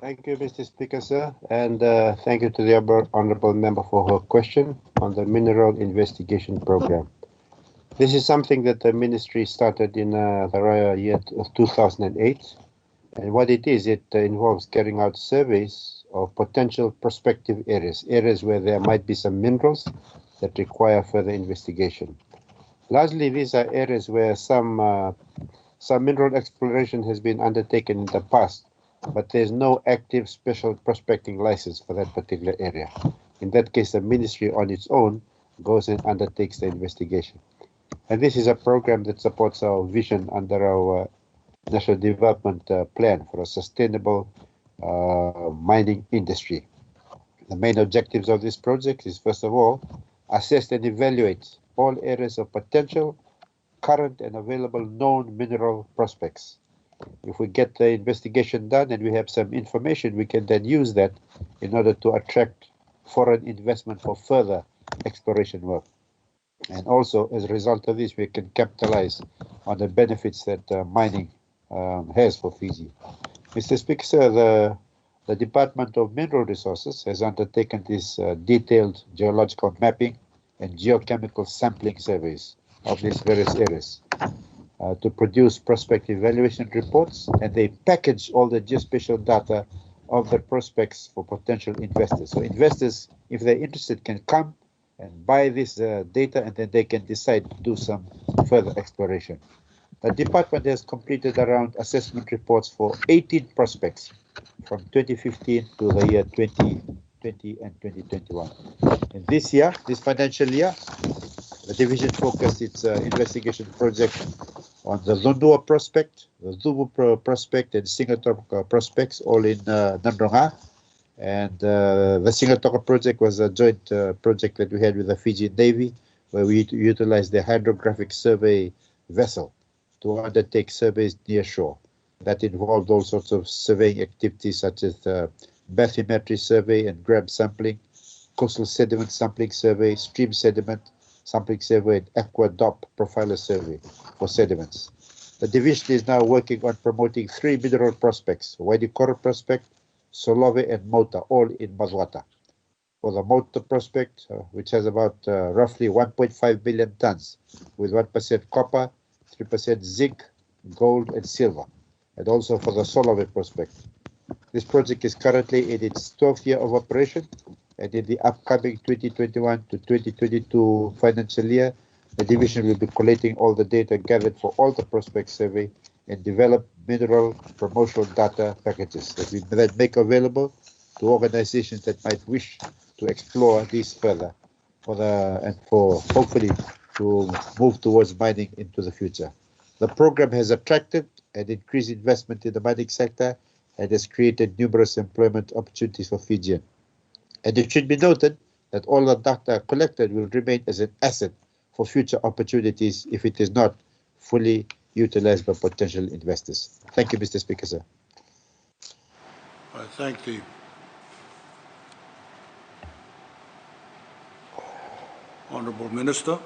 Thank you, Mr. Speaker, sir, and thank you to the honourable member for her question on the mineral investigation program. This is something that the ministry started in the year of 2008, and what it is, it involves carrying out surveys of potential prospective areas where there might be some minerals that require further investigation. Largely, these are areas where some mineral exploration has been undertaken in the past, but there's no active special prospecting license for that particular area. In that case, the ministry on its own goes and undertakes the investigation. And this is a program that supports our vision under our National Development Plan for a sustainable mining industry. The main objectives of this project is, first of all, assess and evaluate all areas of potential, current and available known mineral prospects. If we get the investigation done and we have some information, we can then use that in order to attract foreign investment for further exploration work. And also, as a result of this, we can capitalize on the benefits that mining has for Fiji. Mr. Speaker, sir, the Department of Mineral Resources has undertaken this detailed geological mapping and geochemical sampling surveys of these various areas to produce prospective evaluation reports, and they package all the geospatial data of the prospects for potential investors. So investors, if they're interested, can come and buy this data, and then they can decide to do some further exploration. The department has completed around assessment reports for 18 prospects from 2015 to the year 2020 and 2021. In this year, this financial year, the division focused its investigation project on the Lundua prospect, the Zubu prospect, and Singatoka prospects, all in Nandronga. And the Singatoka project was a joint project that we had with the Fijian Navy, where we utilized the hydrographic survey vessel to undertake surveys near shore. That involved all sorts of surveying activities such as bathymetry survey and gram sampling, coastal sediment sampling survey, stream sediment sampling survey, and aqua-DOP profiler survey for sediments. The division is now working on promoting 3 mineral prospects: Waidikoro prospect, Solove, and Mota, all in Mazwata. For the Mota prospect, which has about roughly 1.5 billion tons, with 1% copper, 3% zinc, gold, and silver, and also for the Solove prospect. This project is currently in its 12th year of operation, and in the upcoming 2021 to 2022 financial year, the division will be collating all the data gathered for all the prospect survey and develop mineral promotional data packages that we then make available to organizations that might wish to explore these further and for hopefully to move towards mining into the future. The program has attracted and increased investment in the mining sector and has created numerous employment opportunities for Fijian. And it should be noted that all the data collected will remain as an asset for future opportunities if it is not fully utilized by potential investors. Thank you, Mr. Speaker, sir. I thank the Honourable Minister.